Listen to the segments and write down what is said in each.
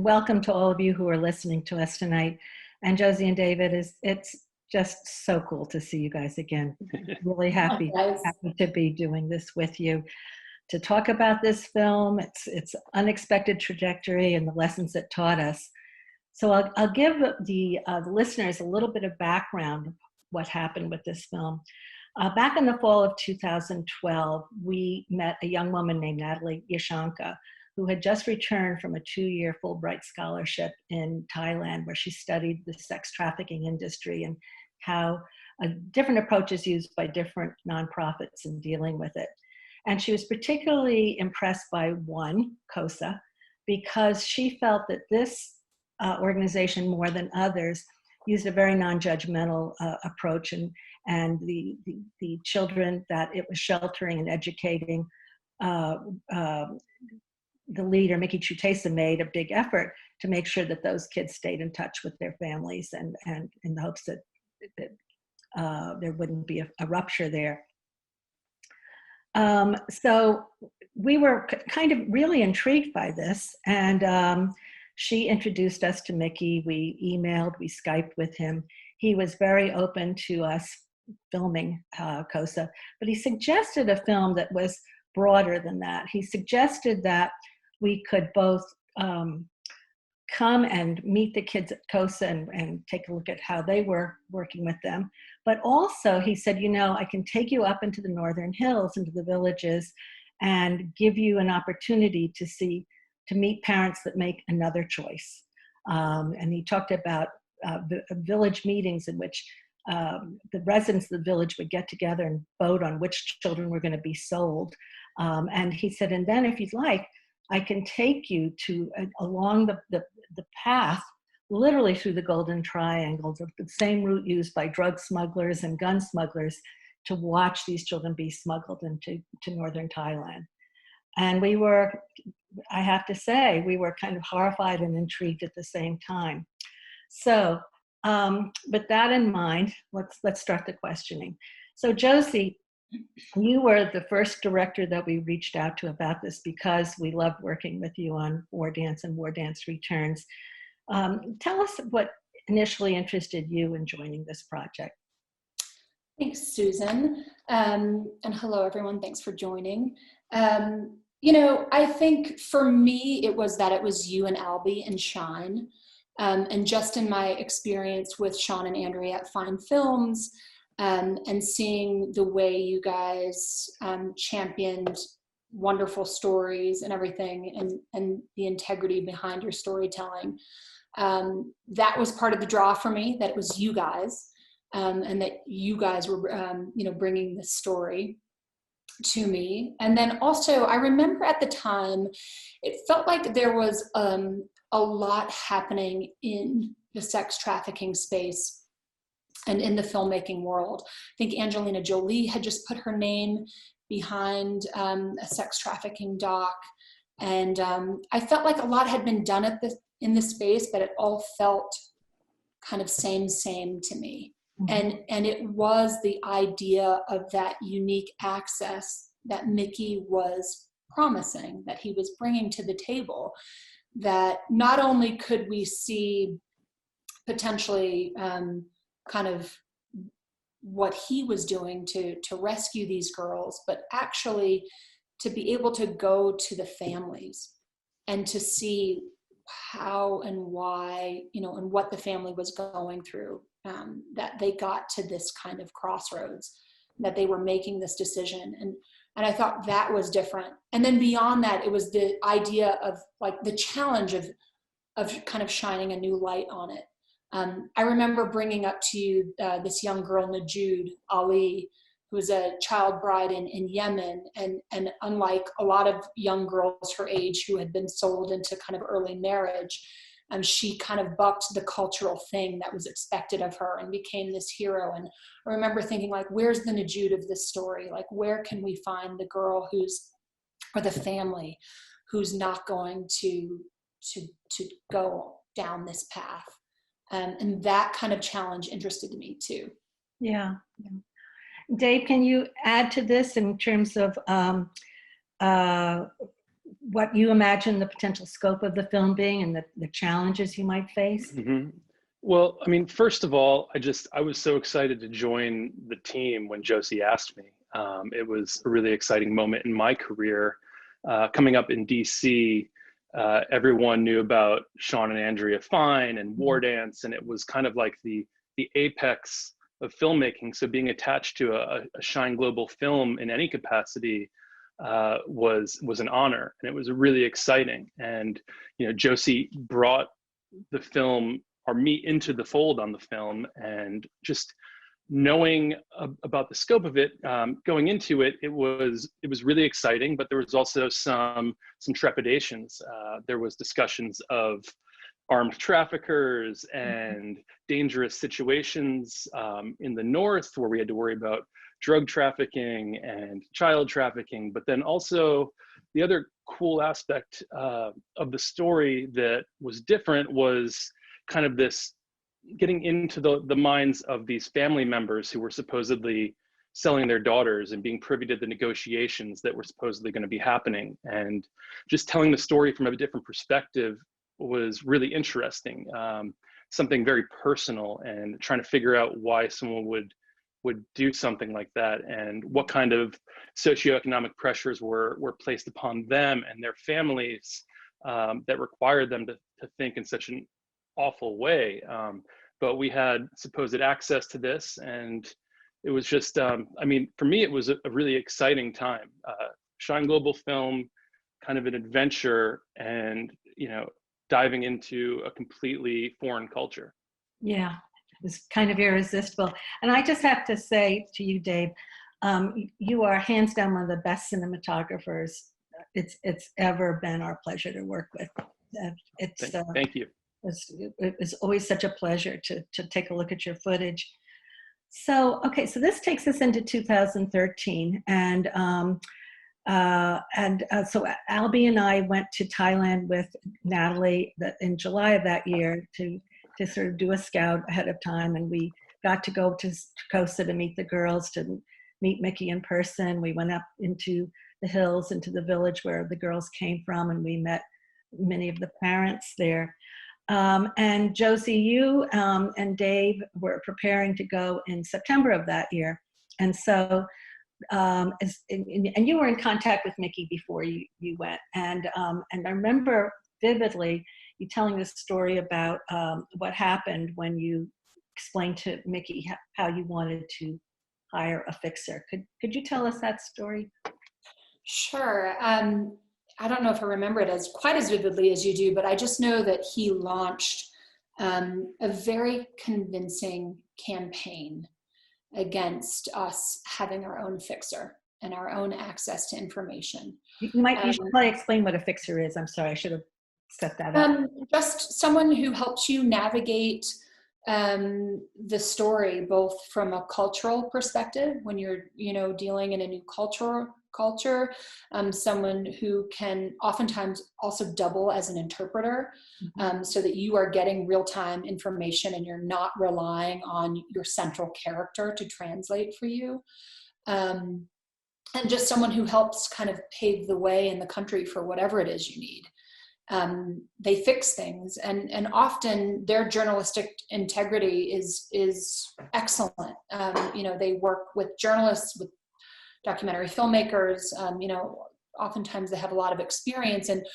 welcome to all of you who are listening to us tonight. And Josie and David, it's just so cool to see you guys again. Really happy to be doing this with you, to talk about this film, its unexpected trajectory and the lessons it taught us. So I'll give the listeners a little bit of background of what happened with this film. Back in the fall of 2012, we met a young woman named Natalie Yashanka, who had just returned from a 2-year Fulbright scholarship in Thailand, where she studied the sex trafficking industry and how different approaches used by different nonprofits in dealing with it. And she was particularly impressed by one, COSA, because she felt that this organization, more than others, used a very non-judgmental approach, and the children that it was sheltering and educating, the leader, Mickey Chutesa, made a big effort to make sure that those kids stayed in touch with their families, and in the hopes that there wouldn't be a rupture there. So we were kind of really intrigued by this, and she introduced us to Mickey. We emailed, we Skyped with him. He was very open to us filming COSA, but he suggested a film that was broader than that. He suggested that we could both come and meet the kids at COSA and take a look at how they were working with them. But also he said, I can take you up into the Northern Hills, into the villages, and give you an opportunity to meet parents that make another choice. And he talked about village meetings in which the residents of the village would get together and vote on which children were going to be sold. And he said, and then if you'd like, I can take you along the path, literally through the Golden Triangle, the same route used by drug smugglers and gun smugglers to watch these children be smuggled into northern Thailand. And we were, I have to say, we were kind of horrified and intrigued at the same time. So with that in mind, let's start the questioning. So Josie, you were the first director that we reached out to about this because we loved working with you on War Dance and War Dance Returns. Tell us what initially interested you in joining this project. Thanks, Susan. And hello, everyone. Thanks for joining. I think for me, it was you and Albie and Shine. And just in my experience with Sean and Andrea at Fine Films, and seeing the way you guys championed wonderful stories and everything, and the integrity behind your storytelling, that was part of the draw for me, that it was you guys, and that you guys were bringing this story to me. And then also I remember at the time it felt like there was a lot happening in the sex trafficking space and in the filmmaking world. I think Angelina Jolie had just put her name behind a sex trafficking doc, and I felt like a lot had been done in this space, but it all felt kind of same to me. Mm-hmm. And it was the idea of that unique access that Mickey was promising, that he was bringing to the table, that not only could we see potentially kind of what he was doing to rescue these girls, but actually to be able to go to the families and to see how and why, and what the family was going through, that they got to this kind of crossroads, that they were making this decision. And I thought that was different. And then beyond that, it was the idea of like the challenge of kind of shining a new light on it. I remember bringing up to you this young girl, Najoud Ali, who was a child bride in Yemen. And unlike a lot of young girls her age who had been sold into kind of early marriage, she kind of bucked the cultural thing that was expected of her and became this hero. And I remember thinking, like, where's the Najoud of this story? Like, where can we find the girl or the family who's not going to go down this path? And that kind of challenge interested me too. Yeah. Dave, can you add to this in terms of what you imagine the potential scope of the film being and the challenges you might face? Well, I mean, first of all, I was so excited to join the team when Josie asked me. It was a really exciting moment in my career. Coming up in DC, everyone knew about Sean and Andrea Fine and War Dance, and it was kind of like the apex of filmmaking. So being attached to a Shine Global film in any capacity was an honor, and it was really exciting. And Josie brought the film or me into the fold on the film, and just knowing about the scope of it, going into it, it was really exciting, but there was also some trepidations. There was discussions of armed traffickers and dangerous situations in the North, where we had to worry about drug trafficking and child trafficking. But then also the other cool aspect of the story that was different was kind of this getting into the minds of these family members who were supposedly selling their daughters and being privy to the negotiations that were supposedly going to be happening. And just telling the story from a different perspective was really interesting. Something very personal, and trying to figure out why someone would do something like that, and what kind of socioeconomic pressures were placed upon them and their families that required them to think in such an awful way. But we had supposed access to this, and it was just, I mean, for me, it was a really exciting time. Shine Global Film, kind of an adventure, and diving into a completely foreign culture. Yeah, it was kind of irresistible. And I just have to say to you, Dave, you are hands down one of the best cinematographers it's ever been our pleasure to work with. Thank you. It was always such a pleasure to take a look at your footage. So, okay, so this takes us into 2013, and so Albie and I went to Thailand with Natalie in July of that year to sort of do a scout ahead of time, and we got to go to Kosa to meet the girls, to meet Mickey in person. We went up into the hills, into the village where the girls came from, and we met many of the parents there. And Josie, you and Dave were preparing to go in September of that year. And so, and you were in contact with Mickey before you went. And I remember vividly you telling this story about what happened when you explained to Mickey how you wanted to hire a fixer. Could you tell us that story? Sure. I don't know if I remember it quite as vividly as you do, but I just know that he launched a very convincing campaign against us having our own fixer and our own access to information. You should probably explain what a fixer is. I'm sorry, I should have set that up. Just someone who helps you navigate the story, both from a cultural perspective when you're dealing in a new culture, someone who can oftentimes also double as an interpreter, so that you are getting real-time information and you're not relying on your central character to translate for you, and just someone who helps kind of pave the way in the country for whatever it is you need. They fix things, and often their journalistic integrity is excellent. They work with journalists, with documentary filmmakers. Oftentimes they have a lot of experience, and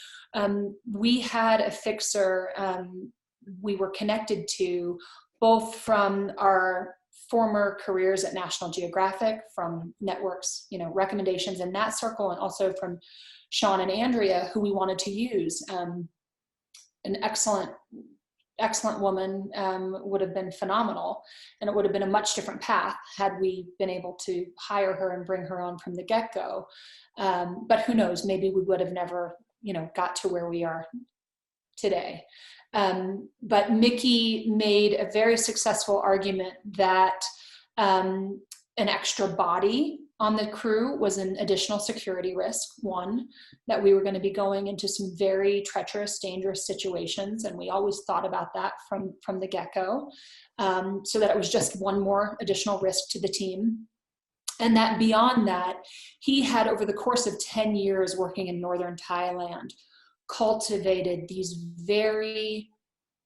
we had a fixer we were connected to, both from our former careers at National Geographic, from networks, recommendations in that circle, and also from Sean and Andrea, who we wanted to use. An excellent woman, would have been phenomenal, and it would have been a much different path had we been able to hire her and bring her on from the get-go. But who knows, maybe we would have never, got to where we are today. But Mickey made a very successful argument that an extra body on the crew was an additional security risk. One, that we were going to be going into some very treacherous, dangerous situations, and we always thought about that from the get-go, so that it was just one more additional risk to the team. And that beyond that, he had, over the course of 10 years working in northern Thailand, cultivated these very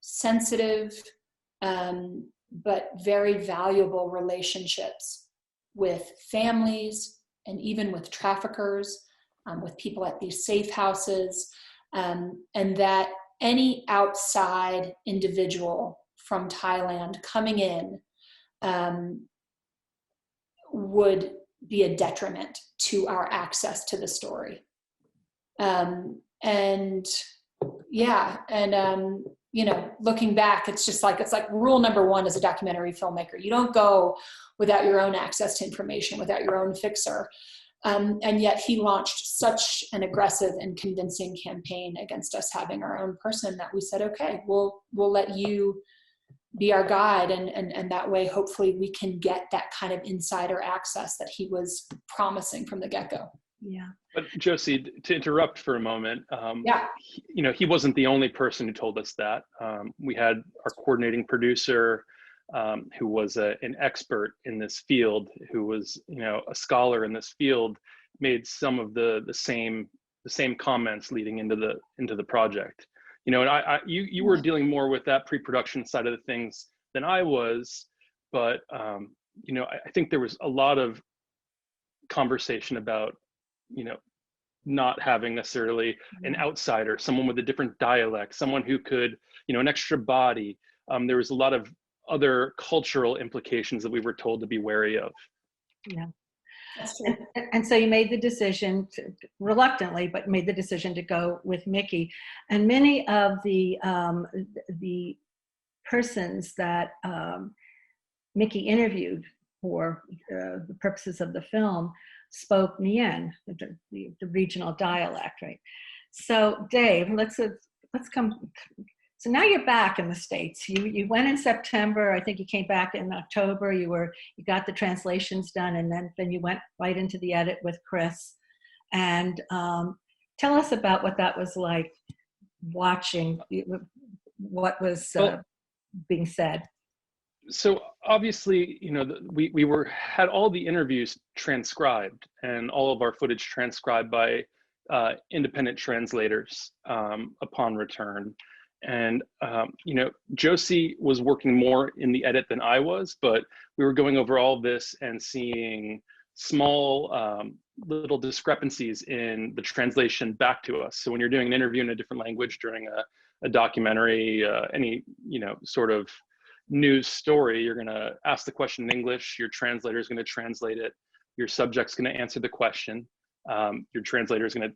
sensitive, but very valuable relationships with families and even with traffickers, with people at these safe houses, and that any outside individual from Thailand coming in would be a detriment to our access to the story. Looking back, it's like rule number one as a documentary filmmaker: you don't go without your own access to information, without your own fixer. And yet he launched such an aggressive and convincing campaign against us having our own person that we said, okay, we'll let you be our guide. And that way, hopefully we can get that kind of insider access that he was promising from the get-go. Yeah. But Josie, to interrupt for a moment, Yeah. he wasn't the only person who told us that. We had our coordinating producer, who was an expert in this field, who was a scholar in this field, made some of the same comments leading into the project. And you were dealing more with that pre-production side of the things than I was, but I think there was a lot of conversation about not having necessarily an outsider, someone with a different dialect, someone who could, an extra body. There was a lot of other cultural implications that we were told to be wary of. Yeah. That's true. And so you made the decision, reluctantly, but made the decision to go with Mickey. And many of the persons that Mickey interviewed for the purposes of the film spoke Nien, the regional dialect, right? So Dave, let's come. So now you're back in the States. You went in September. I think you came back in October. You got the translations done, and then you went right into the edit with Chris. And tell us about what that was like, watching what was being said. So obviously, we had all the interviews transcribed and all of our footage transcribed by independent translators upon return. And, Josie was working more in the edit than I was, but we were going over all this and seeing small little discrepancies in the translation back to us. So when you're doing an interview in a different language during a documentary, any, sort of news story, you're going to ask the question in English, your translator is going to translate it, your subject's going to answer the question, your translator is going to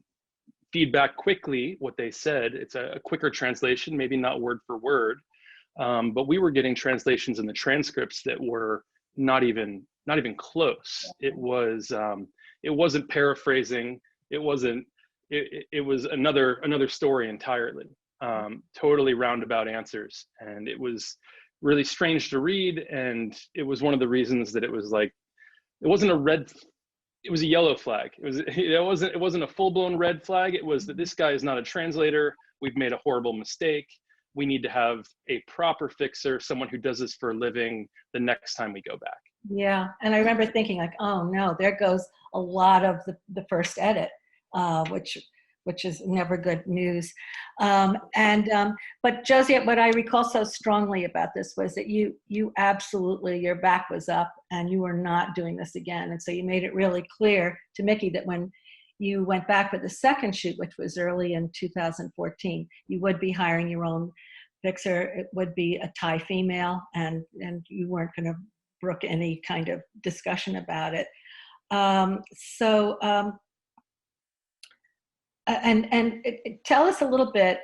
feedback quickly what they said. It's a quicker translation, maybe not word for word, but we were getting translations in the transcripts that were not even close. It wasn't paraphrasing. It was another story entirely. Totally roundabout answers, and it was really strange to read. And it was one of the reasons that it was like, it wasn't a red. It was a yellow flag. It wasn't a full-blown red flag. It was that this guy is not a translator. We've made a horrible mistake. We need to have a proper fixer, someone who does this for a living, the next time we go back. Yeah, and I remember thinking like, oh no, there goes a lot of the first edit, which is never good news. But Josie, what I recall so strongly about this was that you absolutely, your back was up and you were not doing this again. And so you made it really clear to Mickey that when you went back for the second shoot, which was early in 2014, you would be hiring your own fixer. It would be a Thai female, and you weren't going to brook any kind of discussion about it. Tell us a little bit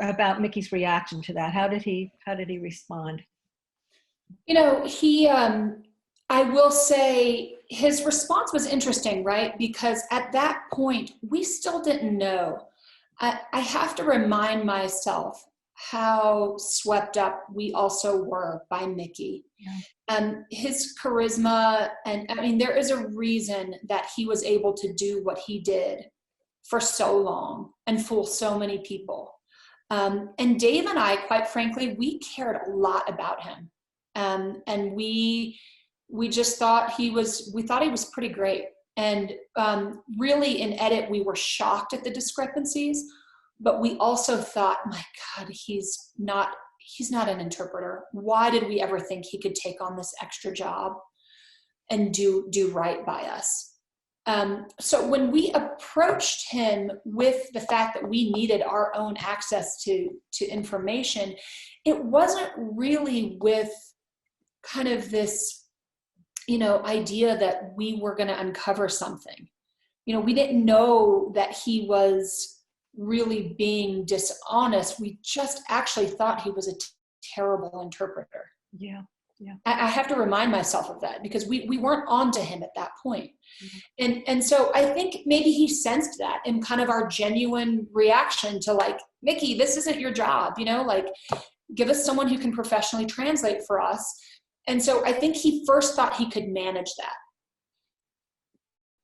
about Mickey's reaction to that. How did he respond? I will say his response was interesting, right? Because at that point, we still didn't know. I have to remind myself how swept up we also were by Mickey. Yeah. His charisma, and I mean, there is a reason that he was able to do what he did for so long and fool so many people. And Dave and I, quite frankly, we cared a lot about him. And we we just thought we thought he was pretty great. And really in edit, we were shocked at the discrepancies, but we also thought, my God, he's not an interpreter. Why did we ever think he could take on this extra job and do right by us? So when we approached him with the fact that we needed our own access to information, it wasn't really with kind of this, idea that we were going to uncover something. We didn't know that he was really being dishonest. We just actually thought he was a terrible interpreter. Yeah. Yeah. I have to remind myself of that because we weren't on to him at that point. Mm-hmm. And so I think maybe he sensed that in kind of our genuine reaction to like, Mickey, this isn't your job, like give us someone who can professionally translate for us. And so I think he first thought he could manage that.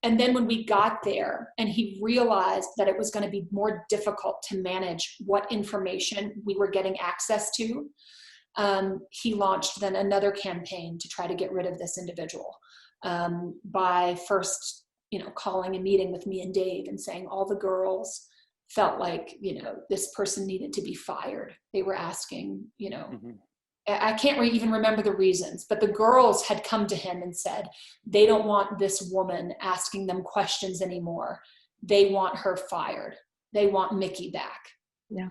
And then when we got there and he realized that it was going to be more difficult to manage what information we were getting access to, he launched then another campaign to try to get rid of this individual by first, calling a meeting with me and Dave and saying all the girls felt like, this person needed to be fired. They were asking, Mm-hmm. I can't even remember the reasons, but the girls had come to him and said, they don't want this woman asking them questions anymore. They want her fired. They want Mickey back. Yeah.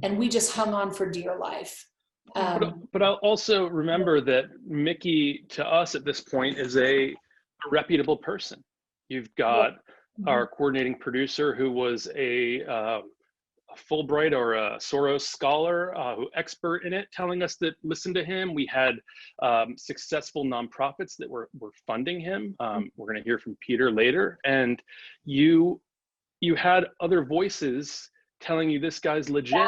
And we just hung on for dear life. But I'll also remember that Mickey, to us at this point, is a reputable person. You've got our coordinating producer who was a Fulbright or a Soros scholar, who expert in it, telling us that listen to him. We had successful nonprofits that were funding him. We're going to hear from Peter later, and you had other voices telling you this guy's legit,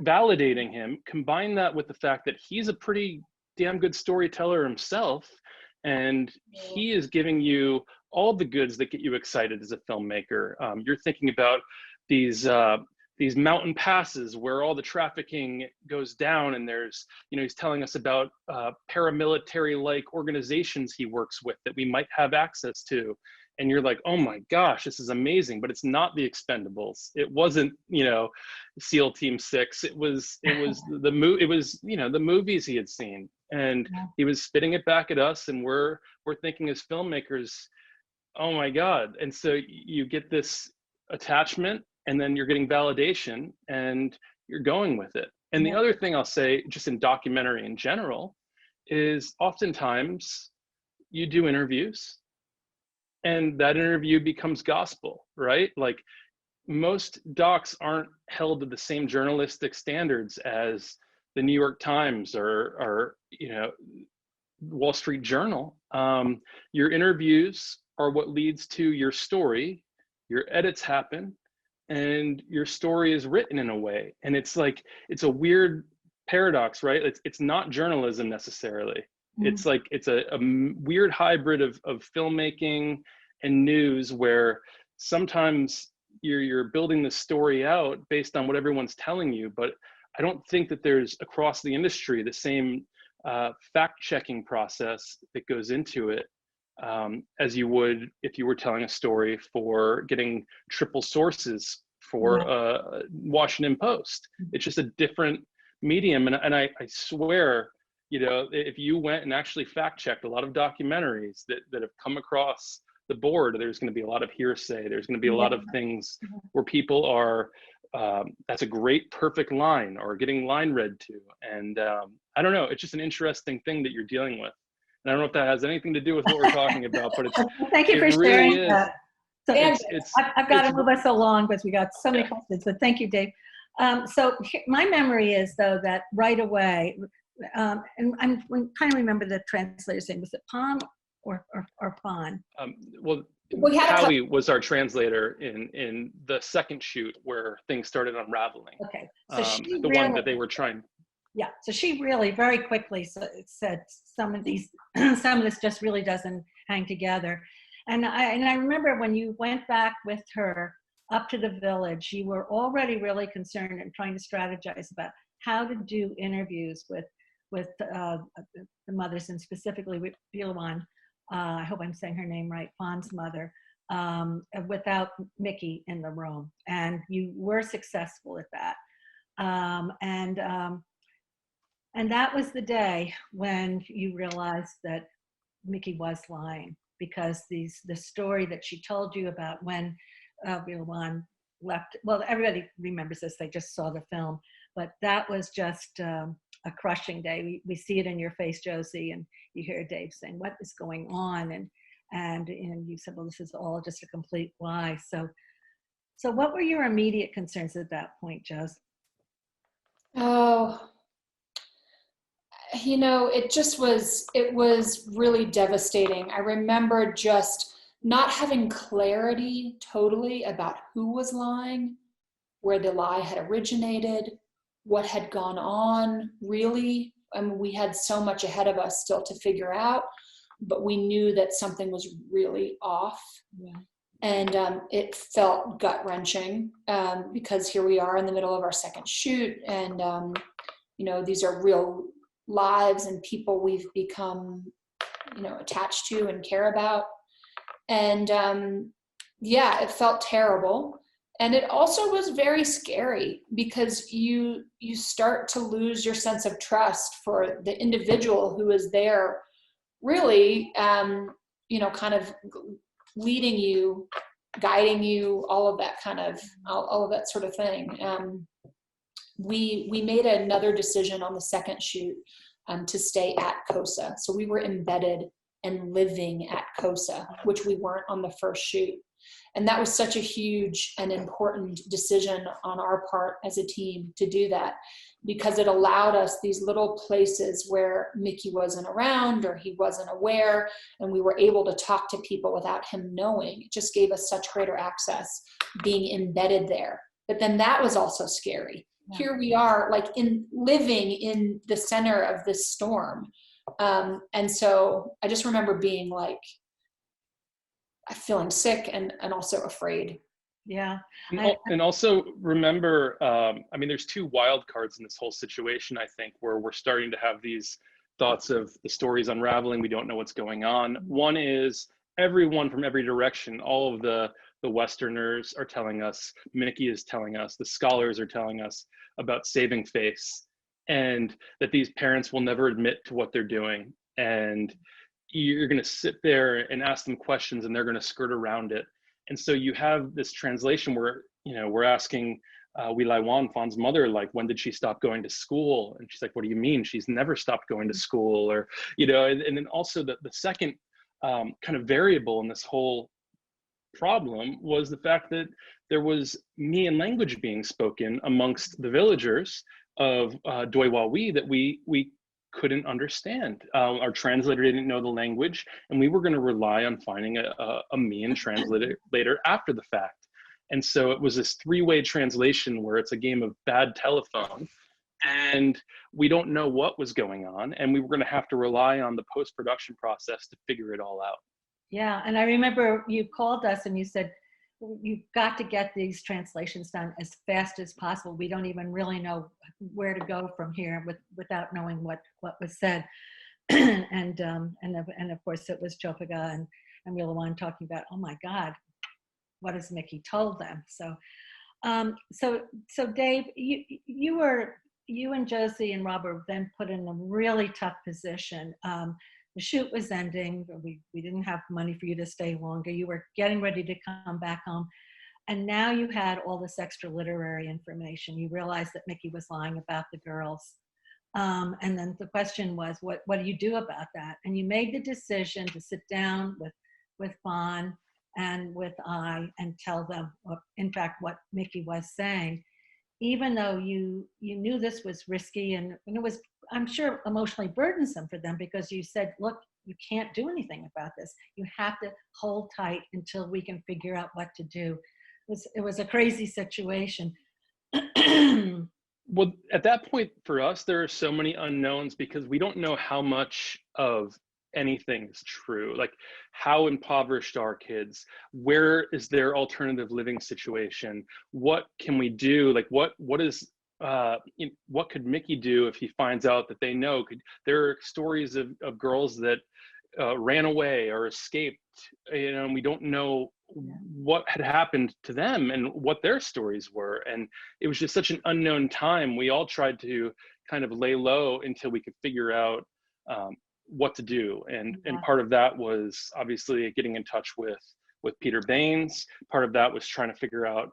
validating him. Combine that with the fact that he's a pretty damn good storyteller himself, and he is giving you all the goods that get you excited as a filmmaker. You're thinking about these mountain passes where all the trafficking goes down, and there's, he's telling us about paramilitary-like organizations he works with that we might have access to. And you're like, oh my gosh, this is amazing, but it's not the Expendables. It wasn't, SEAL Team 6. It was the movies he had seen, and he was spitting it back at us, and we're thinking as filmmakers, oh my God. And so you get this attachment, and then you're getting validation, and you're going with it. And the other thing I'll say, just in documentary in general, is oftentimes you do interviews, and that interview becomes gospel, right? Like most docs aren't held to the same journalistic standards as the New York Times or Wall Street Journal. Your interviews are what leads to your story. Your edits happen, and your story is written in a way. And it's like, it's a weird paradox, right? It's not journalism necessarily. It's like, it's a weird hybrid of filmmaking and news, where sometimes you're building the story out based on what everyone's telling you. But I don't think that there's across the industry the same fact-checking process that goes into it as you would if you were telling a story for getting triple sources for Washington Post. It's just a different medium. And I swear, if you went and actually fact-checked a lot of documentaries that have come across the board, there's going to be a lot of hearsay. There's going to be a lot of things where people are, that's a great, perfect line, or getting line read to. And I don't know, it's just an interesting thing that you're dealing with. And I don't know if that has anything to do with what we're talking about, but it's, thank you for sharing that. So I've got to move us along because we got so many questions, but thank you, Dave. So my memory is, though, that right away, and I'm trying to remember the translator's name. Was it Pom or Pon? Howie was our translator in the second shoot where things started unraveling. Okay, so the one that they were trying. Yeah, so she really very quickly said some of this just really doesn't hang together. And I remember when you went back with her up to the village, you were already really concerned and trying to strategize about how to do interviews with the mothers, and specifically with Bilawan, I hope I'm saying her name right, Fawn's mother, without Mickey in the room. And you were successful at that. And that was the day when you realized that Mickey was lying, because the story that she told you about when Bilawan left, well, everybody remembers this, they just saw the film, but that was just a crushing day. We see it in your face, Josie, and you hear Dave saying, "What is going on?" And you said, "Well, this is all just a complete lie." So what were your immediate concerns at that point, Josie? Oh, it was really devastating. I remember just not having clarity totally about who was lying, where the lie had originated, what had gone on, really. I mean, we had so much ahead of us still to figure out, but we knew that something was really off. Yeah. And it felt gut-wrenching, because here we are in the middle of our second shoot, and these are real lives and people we've become attached to and care about. And it felt terrible. And it also was very scary, because you start to lose your sense of trust for the individual who is there, really kind of leading you, guiding you, all of that sort of thing. We made another decision on the second shoot to stay at COSA. So we were embedded and living at COSA, which we weren't on the first shoot. And that was such a huge and important decision on our part as a team to do that, because it allowed us these little places where Mickey wasn't around or he wasn't aware, and we were able to talk to people without him knowing. It just gave us such greater access being embedded there. But then that was also scary. Yeah. Here we are, like living in the center of this storm. And so I just remember being like, feeling sick and also afraid. Yeah. And also remember, there's two wild cards in this whole situation, I think, where we're starting to have these thoughts of the stories unraveling. We don't know what's going on. One is everyone from every direction, all of the Westerners are telling us, Mickey is telling us, the scholars are telling us about saving face, and that these parents will never admit to what they're doing. And you're going to sit there and ask them questions and they're going to skirt around it. And so you have this translation where, we're asking Wilawan, Fawn's mother, like, when did she stop going to school? And she's like, what do you mean? She's never stopped going to school. Or, and then also the second kind of variable in this whole problem was the fact that there was Mian language being spoken amongst the villagers of Doiwawi that we couldn't understand. Our translator didn't know the language, and we were going to rely on finding a Mian translator later after the fact. And so it was this three-way translation where it's a game of bad telephone, and we don't know what was going on, and we were going to have to rely on the post-production process to figure it all out. Yeah, and I remember you called us and you said, you've got to get these translations done as fast as possible. We don't even really know where to go from here without knowing what was said. and of course it was Chopaga and Wilawan talking about, oh my God, what has Mickey told them? So Dave, you and Josie and Rob were then put in a really tough position. The shoot was ending. We didn't have money for you to stay longer. You were getting ready to come back home. And now you had all this extra literary information. You realized that Mickey was lying about the girls. And then the question was, what do you do about that? And you made the decision to sit down with Fawn and with I and tell them, in fact, what Mickey was saying, even though you knew this was risky and it was, I'm sure, emotionally burdensome for them, because you said, look, you can't do anything about this. You have to hold tight until we can figure out what to do. It was a crazy situation. Well, at that point for us, there are so many unknowns because we don't know how much of anything is true. Like, how impoverished are kids? Where is their alternative living situation? What can we do? Like, what is what could Mickey do if he finds out that they know? There are stories of girls that ran away or escaped, and we don't know what had happened to them and what their stories were. And it was just such an unknown time. We all tried to kind of lay low until we could figure out what to do. And part of that was obviously getting in touch with Peter Baines. Part of that was trying to figure out,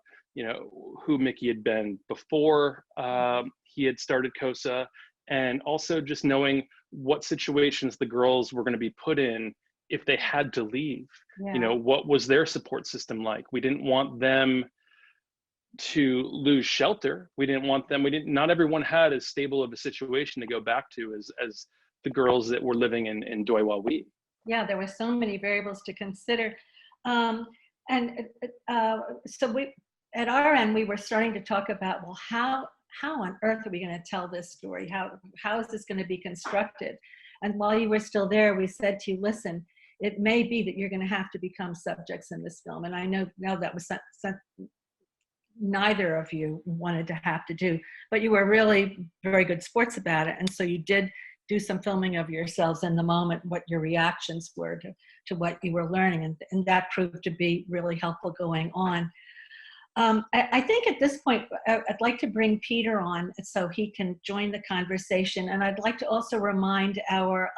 who Mickey had been before he had started COSA, and also just knowing what situations the girls were going to be put in if they had to leave. What was their support system like? We didn't want them to lose shelter. Not everyone had as stable of a situation to go back to as the girls that were living in Doi Wa Wee. Yeah, there were so many variables to consider. So we, at our end, we were starting to talk about, well, how on earth are we going to tell this story? How is this going to be constructed? And while you were still there, we said to you, listen, it may be that you're going to have to become subjects in this film. And I know that was neither of you wanted to have to do, but you were really very good sports about it. And so you did do some filming of yourselves in the moment, what your reactions were to what you were learning. And that proved to be really helpful going on. I think at this point, I'd like to bring Peter on so he can join the conversation. And I'd like to also remind our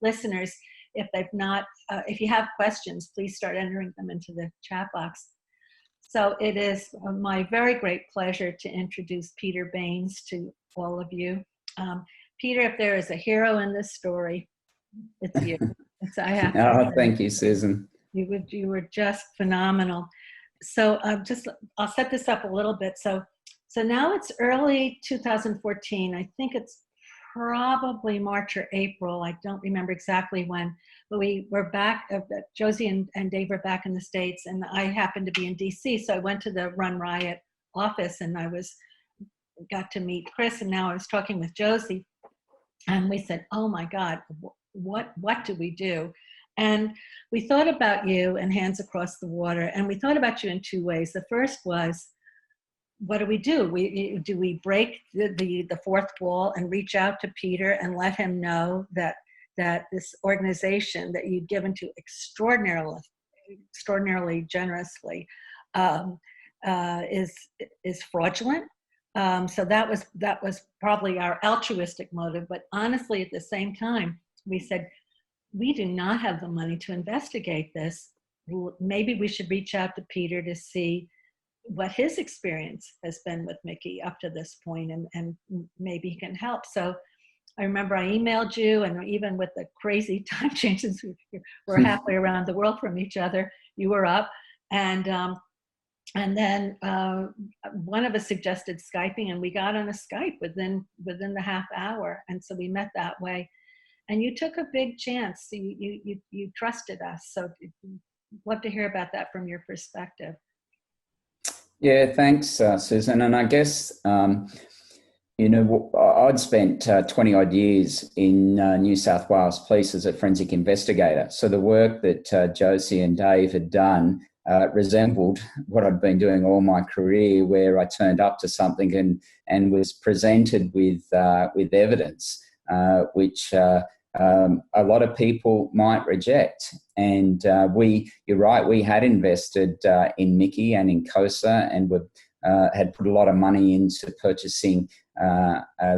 listeners, if you have questions, please start entering them into the chat box. So it is my very great pleasure to introduce Peter Baines to all of you. Peter, if there is a hero in this story, it's you. Thank you, Susan. You were just phenomenal. So I'll set this up a little bit. So now it's early 2014. I think it's probably March or April. I don't remember exactly when, but we were back, Josie and Dave were back in the States, and I happened to be in DC. So I went to the Run Riot office and got to meet Chris, and now I was talking with Josie, and we said, oh my God, what do we do? And we thought about you and Hands Across the Water, and we thought about you in two ways. The first was, what do? Do we break the fourth wall and reach out to Peter and let him know that this organization that you've given to extraordinarily generously is fraudulent? So that was probably our altruistic motive. But honestly, at the same time, we said, we do not have the money to investigate this. Maybe we should reach out to Peter to see what his experience has been with Mickey up to this point, and maybe he can help. So I remember I emailed you, and even with the crazy time changes, we're halfway around the world from each other, you were up. And then one of us suggested Skyping, and we got on a Skype within the half hour. And so we met that way. And you took a big chance. You trusted us. So I'd love to hear about that from your perspective. Yeah, thanks, Susan. And I guess, I'd spent 20 odd years in New South Wales Police as a forensic investigator. So the work that Josie and Dave had done resembled what I'd been doing all my career, where I turned up to something and was presented with evidence, which a lot of people might reject. And you're right, we had invested in Mickey and in COSA, and had put a lot of money into purchasing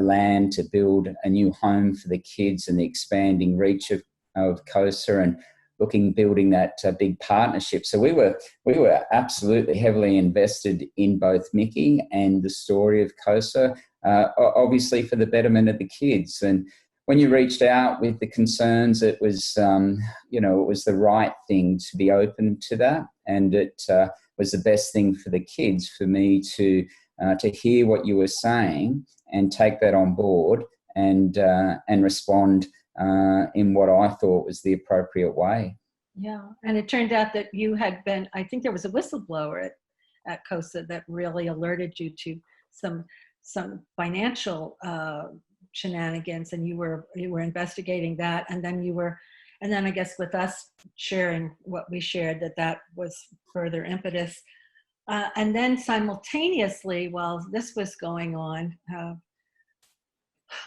land to build a new home for the kids and the expanding reach of COSA, and building that big partnership. So we were absolutely heavily invested in both Mickey and the story of COSA, obviously for the betterment of the kids. And when you reached out with the concerns, it was, it was the right thing to be open to that. And it was the best thing for the kids, for me to hear what you were saying and take that on board and respond in what I thought was the appropriate way. Yeah, and it turned out that you had been, I think there was a whistleblower at COSA that really alerted you to some financial shenanigans, and you were investigating that, and then I guess with us sharing what we shared, that was further impetus. And then simultaneously, while this was going on,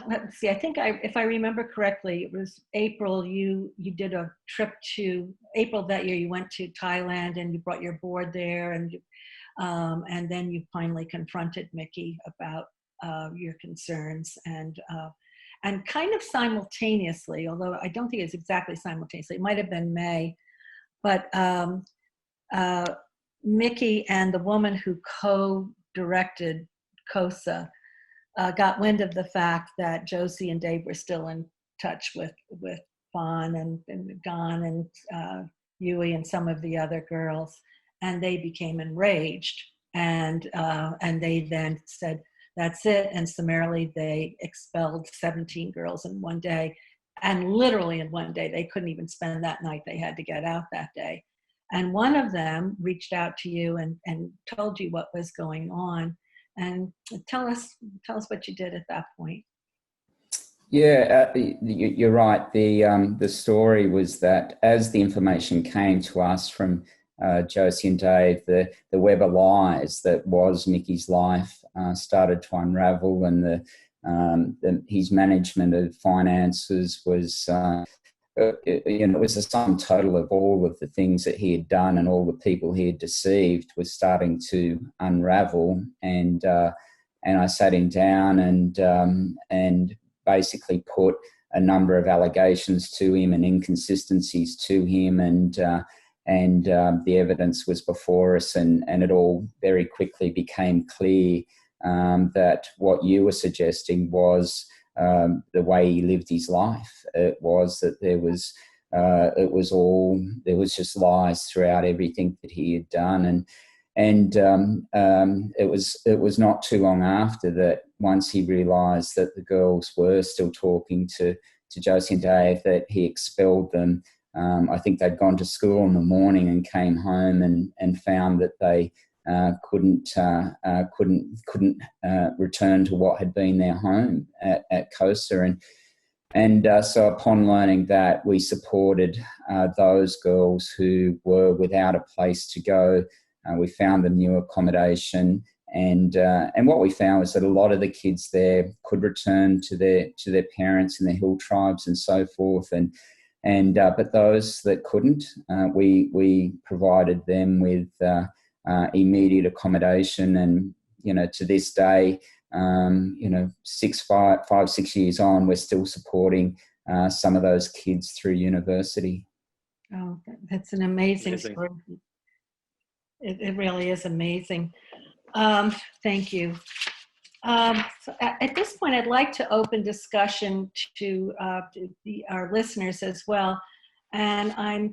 let's see, I think if I remember correctly, it was April, you did a trip to, April that year, you went to Thailand and you brought your board there, and then you finally confronted Mickey about your concerns, and kind of simultaneously, although I don't think it's exactly simultaneously, it might have been May, but Mickey and the woman who co-directed COSA got wind of the fact that Josie and Dave were still in touch with Fawn and Gon and Yui and some of the other girls, and they became enraged, and they then said, that's it, and summarily they expelled 17 girls in one day, and literally in one day. They couldn't even spend that night. They had to get out that day. And one of them reached out to you and told you what was going on. And tell us what you did at that point. Yeah, you're right. The story was that as the information came to us from Josie and Dave, the web of lies that was Mickey's life started to unravel, and his management of finances was, it was a sum total of all of the things that he had done and all the people he had deceived was starting to unravel. And I sat him down and basically put a number of allegations to him and inconsistencies to him, and the evidence was before us, and it all very quickly became clear that what you were suggesting was the way he lived his life. It was that there was just lies throughout everything that he had done, and it was not too long after that, once he realised that the girls were still talking to Josie and Dave, that he expelled them. I think they'd gone to school in the morning and came home and found that they couldn't return to what had been their home at COSA, and so upon learning that, we supported those girls who were without a place to go. We found them new accommodation, and what we found was that a lot of the kids there could return to their parents and their hill tribes and so forth, but those that couldn't, we provided them with immediate accommodation. And to this day, 6 years on, we're still supporting some of those kids through university. Oh, that's an amazing story. It really is amazing. Thank you. So at this point, I'd like to open discussion to our listeners as well. And I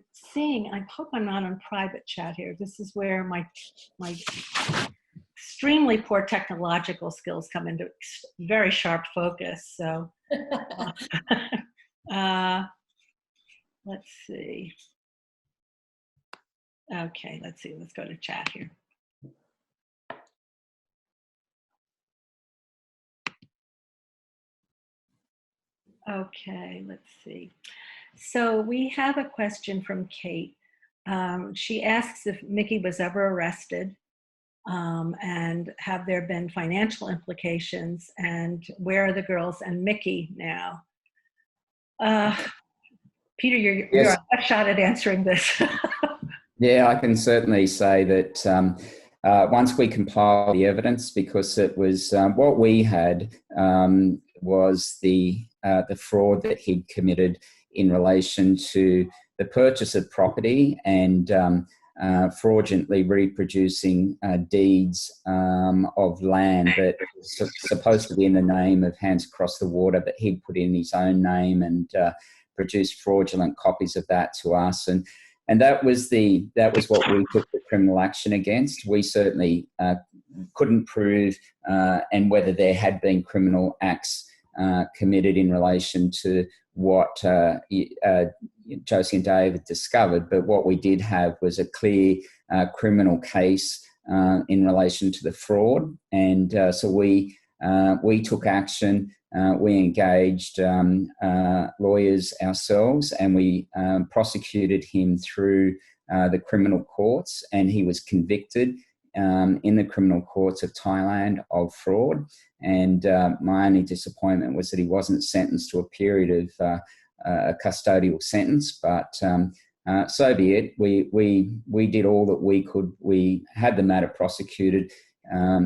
hope I'm not on private chat here. This is where my extremely poor technological skills come into very sharp focus. So let's see. Okay, let's see. Let's go to chat here. Okay, let's see. So we have a question from Kate. She asks if Mickey was ever arrested, and have there been financial implications, and where are the girls and Mickey now? Peter, you're a shot at answering this. Yeah, I can certainly say that once we compiled the evidence, because it was what we had was the fraud that he'd committed in relation to the purchase of property and fraudulently reproducing deeds of land that was supposed to be in the name of Hands Across the Water, but he'd put in his own name and produced fraudulent copies of that to us. And that was what we took the criminal action against. We certainly couldn't prove and whether there had been criminal acts committed in relation to what Josie and Dave had discovered, but what we did have was a clear criminal case in relation to the fraud, and so we took action. We engaged lawyers ourselves, and we prosecuted him through the criminal courts, and he was convicted in the criminal courts of Thailand of fraud. And my only disappointment was that he wasn't sentenced to a period of a custodial sentence, but so be it. We did all that we could. We had the matter prosecuted.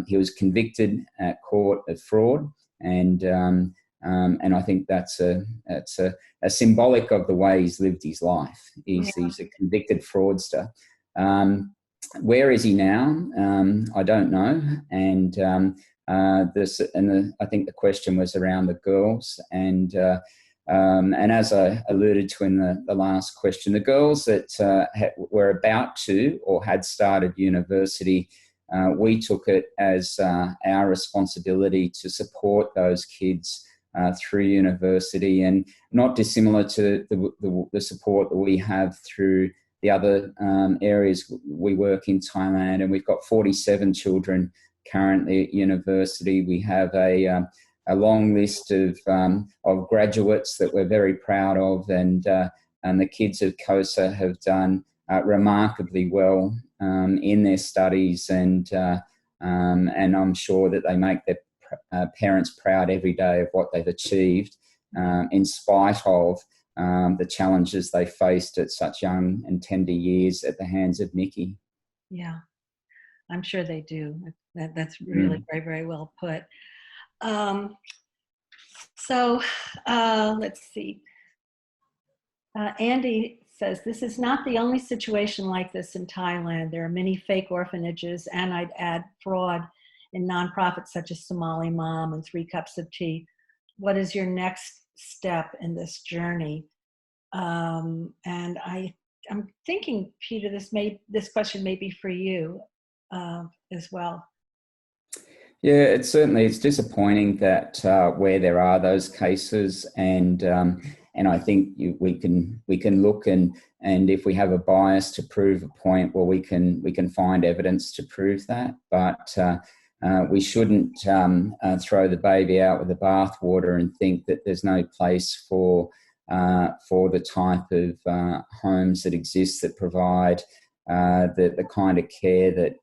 He was convicted at court of fraud, and I think that's a symbolic of the way he's lived his life. He's a convicted fraudster. Where is he now? I don't know. And I think the question was around the girls, and as I alluded to in the last question, the girls that were about to or had started university, we took it as our responsibility to support those kids through university, and not dissimilar to the support that we have through the other areas we work in Thailand. And we've got 47 children currently at university. We have a long list of graduates that we're very proud of, and the kids of COSA have done remarkably well in their studies, and I'm sure that they make their parents proud every day of what they've achieved, in spite of the challenges they faced at such young and tender years at the hands of Mickey. Yeah, I'm sure they do. That's really very, very well put. So let's see. Andy says, this is not the only situation like this in Thailand. There are many fake orphanages, and I'd add fraud in nonprofits such as Somali Mom and 3 Cups of Tea. What is your next step in this journey? And I'm thinking, Peter, this question may be for you as well. Yeah, it's disappointing that where there are those cases, and I think we can look, and if we have a bias to prove a point, well, we can find evidence to prove that, but we shouldn't throw the baby out with the bathwater and think that there's no place for the type of homes that exist that provide the kind of care that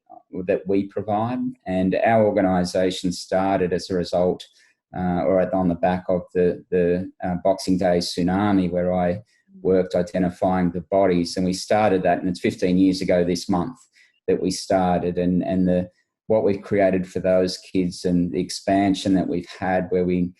we provide. And our organisation started as a result or on the back of the Boxing Day tsunami, where I worked identifying the bodies, and we started that, and it's 15 years ago this month that we started, and what we've created for those kids and the expansion that we've had, where we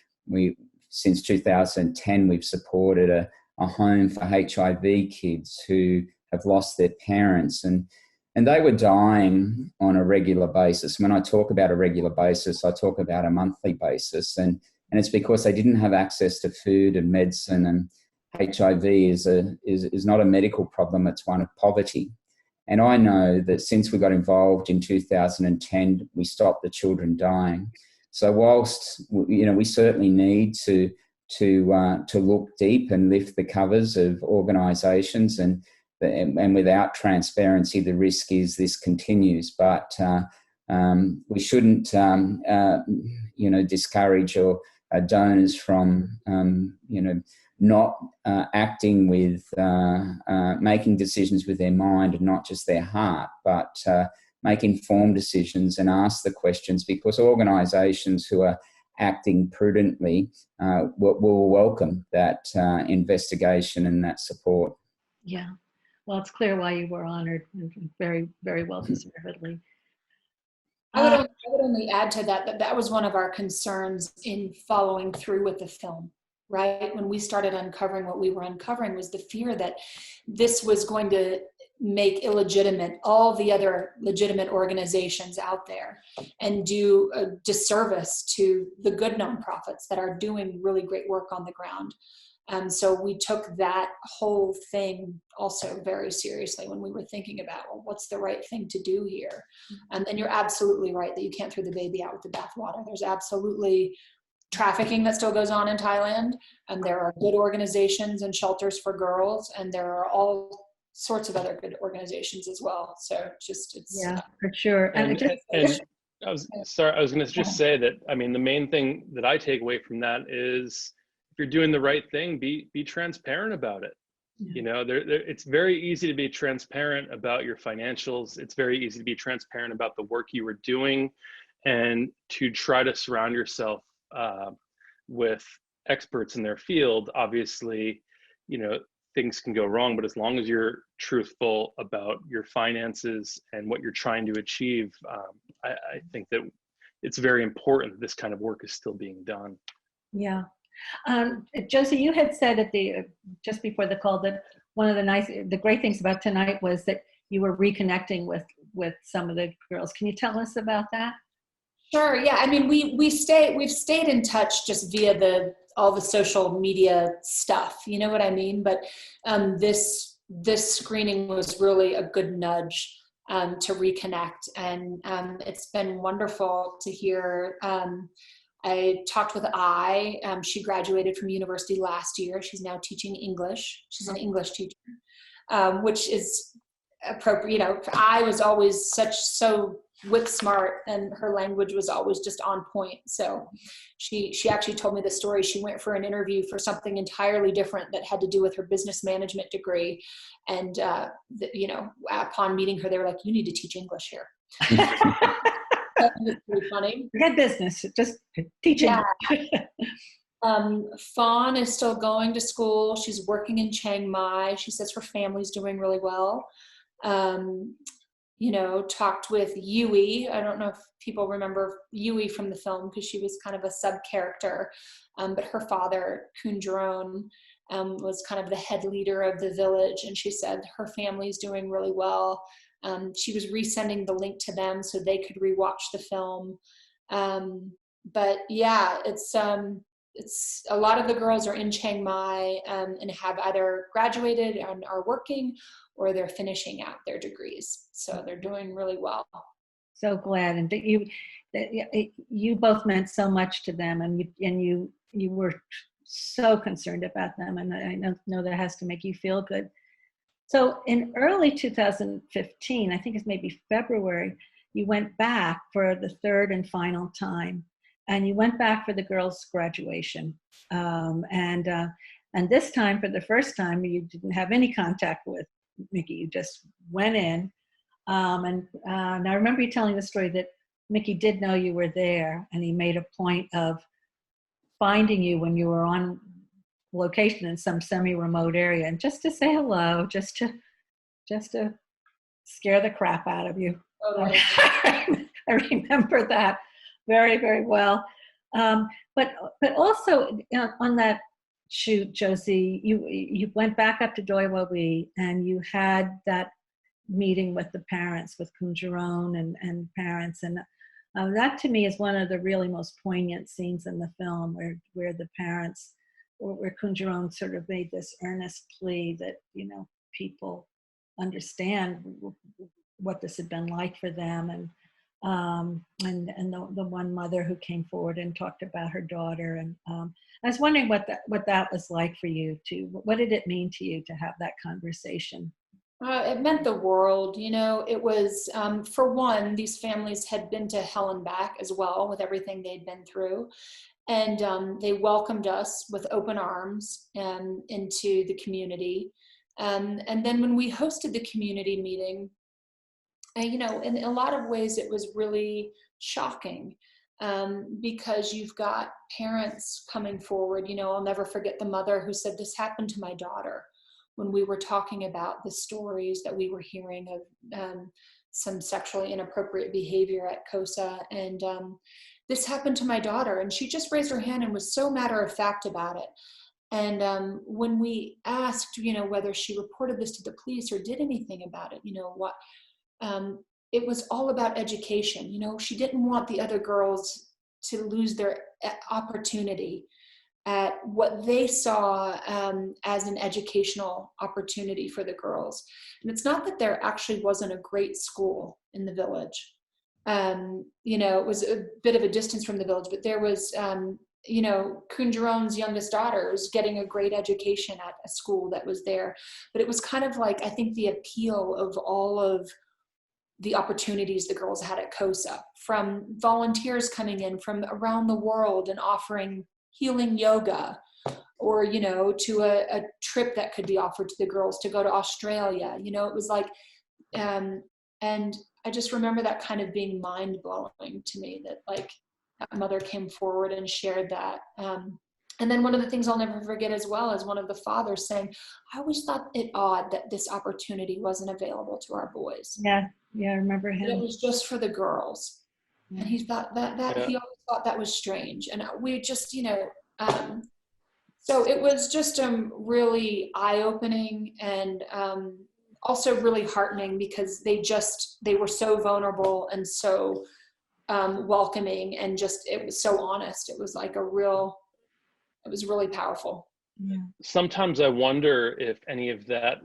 since 2010 we've supported a home for HIV kids who have lost their parents, and they were dying on a regular basis. When I talk about a regular basis, I talk about a monthly basis, and it's because they didn't have access to food and medicine. And HIV is not a medical problem; it's one of poverty. And I know that since we got involved in 2010, we stopped the children dying. So whilst we certainly need to look deep and lift the covers of organisations, and without transparency, the risk is this continues. But we shouldn't, discourage or donors from, not acting with, making decisions with their mind and not just their heart, but make informed decisions and ask the questions, because organisations who are acting prudently will welcome that investigation and that support. Yeah. Well, it's clear why you were honored, very, very well deservedly. I would only add to that was one of our concerns in following through with the film, right? When we started uncovering what we were uncovering, was the fear that this was going to make illegitimate all the other legitimate organizations out there and do a disservice to the good nonprofits that are doing really great work on the ground. So we took that whole thing also very seriously when we were thinking about, well, what's the right thing to do here? And then you're absolutely right that you can't throw the baby out with the bathwater. There's absolutely trafficking that still goes on in Thailand, and there are good organizations and shelters for girls, and there are all sorts of other good organizations as well. So it's yeah, for sure. And I was going to just say that, I mean, the main thing that I take away from that is, if you're doing the right thing, be transparent about it. You know, it's very easy to be transparent about your financials. It's very easy to be transparent about the work you were doing, and to try to surround yourself with experts in their field. Obviously, you know, things can go wrong, but as long as you're truthful about your finances and what you're trying to achieve, I think that it's very important that this kind of work is still being done. Yeah. Josie, you had said at just before the call that one of the great things about tonight was that you were reconnecting with some of the girls. Can you tell us about that? Sure. Yeah. I mean, we've stayed in touch just via all the social media stuff. You know what I mean? But this screening was really a good nudge to reconnect, and it's been wonderful to hear. I talked with she graduated from university last year. She's now teaching English. She's an English teacher, which is appropriate. You know, I was always so wit smart, and her language was always just on point. So she actually told me the story. She went for an interview for something entirely different that had to do with her business management degree. And, you know, upon meeting her, they were like, you need to teach English here. It's pretty funny. Forget business, just teaching. Yeah. Fawn is still going to school. She's working in Chiang Mai. She says her family's doing really well. You know, talked with Yui. I don't know if people remember Yui from the film because she was kind of a sub character, but her father, Kun Jerome, was kind of the head leader of the village, and she said her family's doing really well. She was resending the link to them so they could rewatch the film. But yeah, it's a lot of the girls are in Chiang Mai and have either graduated and are working, or they're finishing out their degrees. So they're doing really well. So glad, and you both meant so much to them, and you were so concerned about them, and I know that has to make you feel good. So in early 2015, I think it's maybe February, you went back for the third and final time, and you went back for the girls' graduation. And this time, for the first time, you didn't have any contact with Mickey. You just went in. And I remember you telling the story that Mickey did know you were there, and he made a point of finding you when you were on location in some semi-remote area, and just to say hello, just to scare the crap out of you. Totally. I remember that very, very well. But also on that shoot, Josie, you went back up to Doi Wai, and you had that meeting with the parents, with Kun Jerome and parents, and that to me is one of the really most poignant scenes in the film, where the parents, where Kun Jerome sort of made this earnest plea that, you know, people understand what this had been like for them, and the one mother who came forward and talked about her daughter, and I was wondering what that was like for you too. What did it mean to you to have that conversation? It meant the world. You know, it was, for one, these families had been to hell and back as well with everything they'd been through. And they welcomed us with open arms into the community. And then when we hosted the community meeting, you know, in a lot of ways it was really shocking, because you've got parents coming forward. You know, I'll never forget the mother who said, "This happened to my daughter," when we were talking about the stories that we were hearing of some sexually inappropriate behavior at COSA. And this happened to my daughter. And she just raised her hand and was so matter of fact about it. And when we asked, you know, whether she reported this to the police or did anything about it, you know, it was all about education. You know, she didn't want the other girls to lose their opportunity at what they saw as an educational opportunity for the girls. And it's not that there actually wasn't a great school in the village. You know, it was a bit of a distance from the village, but there was, you know, Kun Jerome's youngest daughter was getting a great education at a school that was there. But it was kind of like, I think, the appeal of all of the opportunities the girls had at COSA, from volunteers coming in from around the world and offering healing yoga, or, you know, to a trip that could be offered to the girls to go to Australia. You know, it was like, and I just remember that kind of being mind blowing to me, that like that mother came forward and shared that. And then one of the things I'll never forget as well is one of the fathers saying, I always thought it odd that this opportunity wasn't available to our boys. Yeah, I remember him. It was just for the girls. Yeah. And he thought that he always thought that was strange. And we just, you know, so it was just really eye-opening, and also really heartening, because they were so vulnerable and so welcoming, and just, it was so honest. It was like it was really powerful. Yeah. Sometimes I wonder if any of that,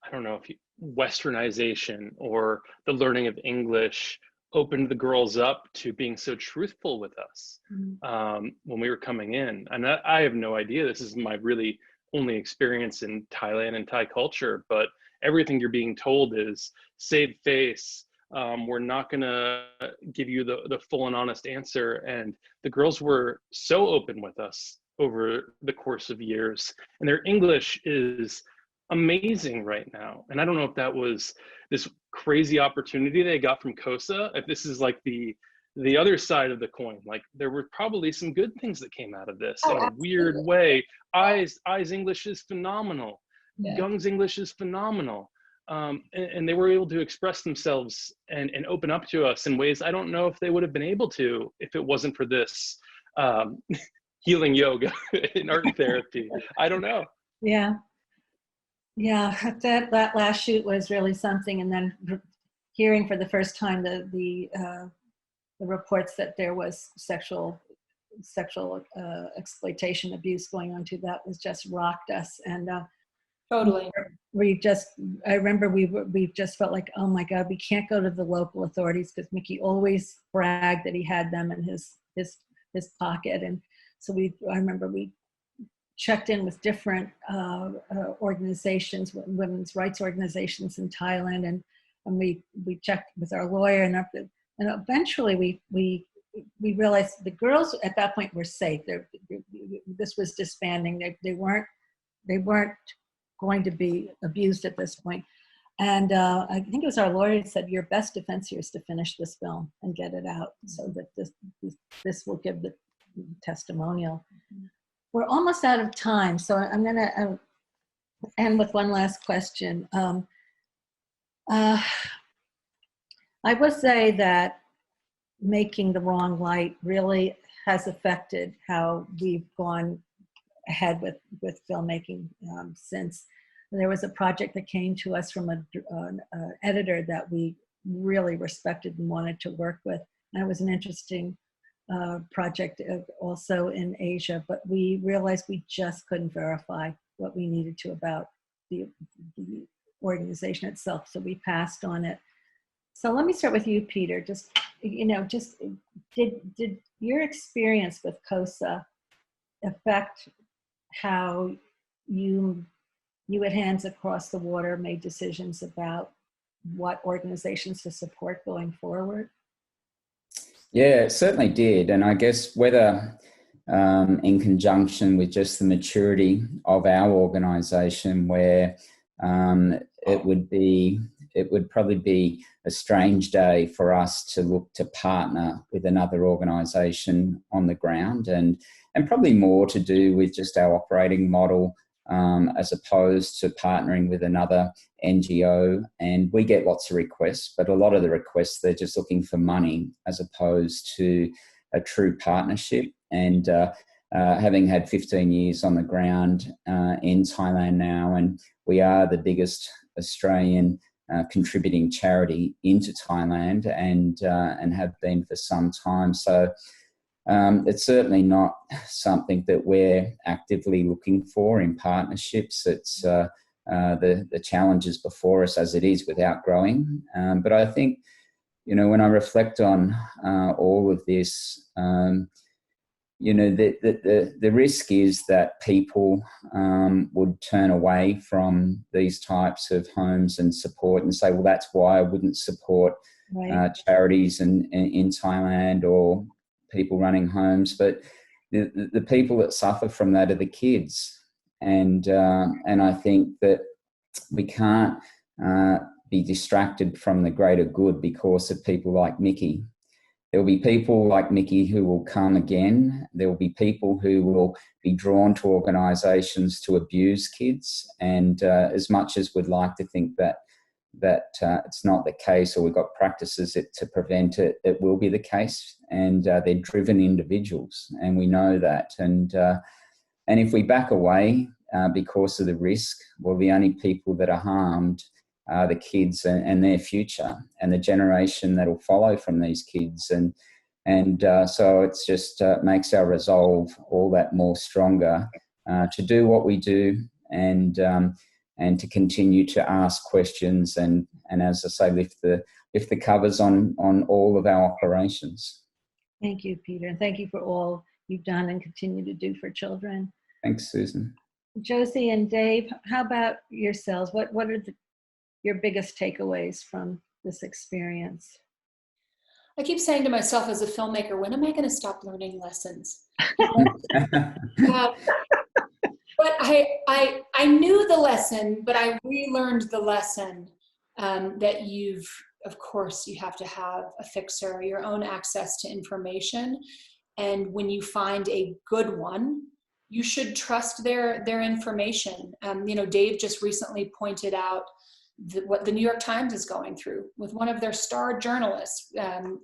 I don't know, if westernization or the learning of English opened the girls up to being so truthful with us when we were coming in. And I have no idea. This is my really only experience in Thailand and Thai culture, but everything you're being told is save face. We're not gonna give you the full and honest answer. And the girls were so open with us over the course of years, and their English is amazing right now. And I don't know if that was this crazy opportunity they got from COSA, if this is like the other side of the coin. Like, there were probably some good things that came out of this in a weird way. Ai's English is phenomenal. Yeah. Young's English is phenomenal. And they were able to express themselves and open up to us in ways I don't know if they would have been able to if it wasn't for this healing yoga and art therapy. I don't know. Yeah. That last shoot was really something. And then hearing for the first time the reports that there was sexual exploitation, abuse going on too, that was just rocked us. And Totally. I remember we just felt like, oh my God, we can't go to the local authorities, because Mickey always bragged that he had them in his pocket. And so I remember we checked in with different organizations, women's rights organizations in Thailand, and we checked with our lawyer, and eventually we realized the girls at that point were safe. This was disbanding. They weren't going to be abused at this point. And I think it was our lawyer who said, your best defense here is to finish this film and get it out, so that this will give the testimonial. We're almost out of time, so I'm going to end with one last question. I would say that making the wrong light really has affected how we've gone ahead with filmmaking since. There was a project that came to us from an editor that we really respected and wanted to work with. And it was an interesting project also in Asia, but we realized we just couldn't verify what we needed to about the organization itself, so we passed on it. So let me start with you, Peter. Just did your experience with COSA affect how you at Hands Across the Water made decisions about what organizations to support going forward? Yeah, it certainly did. And I guess whether in conjunction with just the maturity of our organisation, where it would probably be a strange day for us to look to partner with another organisation on the ground, and probably more to do with just our operating model, as opposed to partnering with another NGO. And we get lots of requests, but a lot of the requests, they're just looking for money as opposed to a true partnership. And having had 15 years on the ground in Thailand now, and we are the biggest Australian contributing charity into Thailand, and have been for some time. So it's certainly not something that we're actively looking for in partnerships. It's the challenges before us as it is without growing. But I think, when I reflect on all of this, the risk is that people would turn away from these types of homes and support, and say, well, that's why I wouldn't support charities in Thailand or people running homes. But the people that suffer from that are the kids. And I think that we can't be distracted from the greater good because of people like Mickey. There will be people like Mickey who will come again. There will be people who will be drawn to organisations to abuse kids. And as much as we'd like to think that it's not the case, or we've got practices to prevent it, it will be the case. And they're driven individuals, and we know that. And if we back away because of the risk, well, the only people that are harmed are the kids and their future, and the generation that will follow from these kids. And so it's just makes our resolve all that more stronger to do what we do, and to continue to ask questions, and as I say, lift the covers on all of our operations. Thank you, Peter, and thank you for all you've done and continue to do for children. Thanks, Susan. Josie and Dave, how about yourselves? What are your biggest takeaways from this experience? I keep saying to myself as a filmmaker, when am I going to stop learning lessons? But I knew the lesson, but I relearned the lesson that of course, you have to have a fixer, your own access to information. And when you find a good one, you should trust their information. Dave just recently pointed out what the New York Times is going through with one of their star journalists,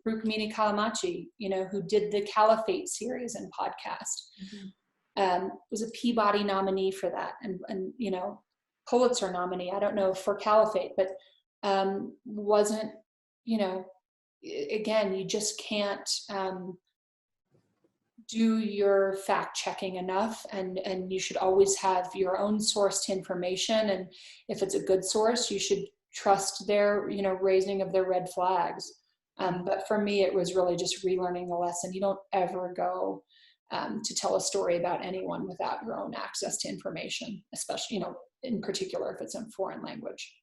Rukmini Callimachi, who did the Caliphate series and podcast. Was a Peabody nominee for that, and Pulitzer nominee. I don't know for Caliphate, but wasn't. Again, you just can't do your fact checking enough, and you should always have your own sourced information. And if it's a good source, you should trust their raising of their red flags. But for me, it was really just relearning the lesson. You don't ever go to tell a story about anyone without your own access to information, especially, in particular, if it's in foreign language.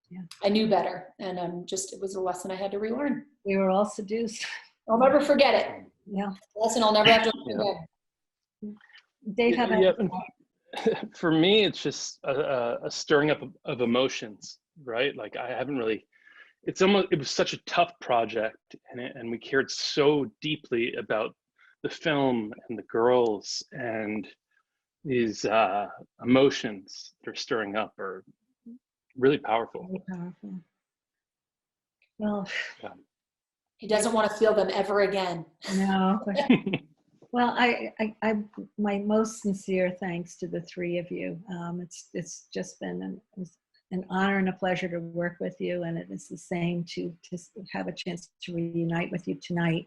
Yeah. I knew better, and it was a lesson I had to relearn. We were all seduced. I'll never forget it. Yeah. Lesson I'll never have to forget. Dave, how about for me, it's just a stirring up of emotions, right? Like I haven't really, it was such a tough project, and we cared so deeply about the film and the girls, and these emotions that are stirring up are really powerful. Very powerful. Well, yeah. He doesn't want to feel them ever again. No. Well, my most sincere thanks to the three of you. It's just been an honor and a pleasure to work with you, and it is the same to have a chance to reunite with you tonight.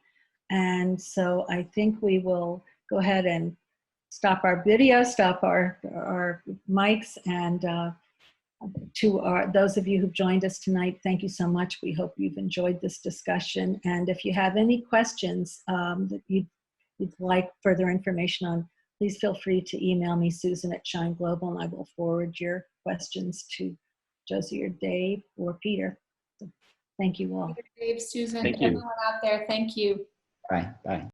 And so I think we will go ahead and stop our video, stop our mics, and to those of you who've joined us tonight, thank you so much. We hope you've enjoyed this discussion. And if you have any questions that you'd like further information on, please feel free to email me, Susan at Shine Global, and I will forward your questions to Josie or Dave or Peter. So thank you all. Dave, Susan, thank you. Everyone out there, thank you. Bye. Bye.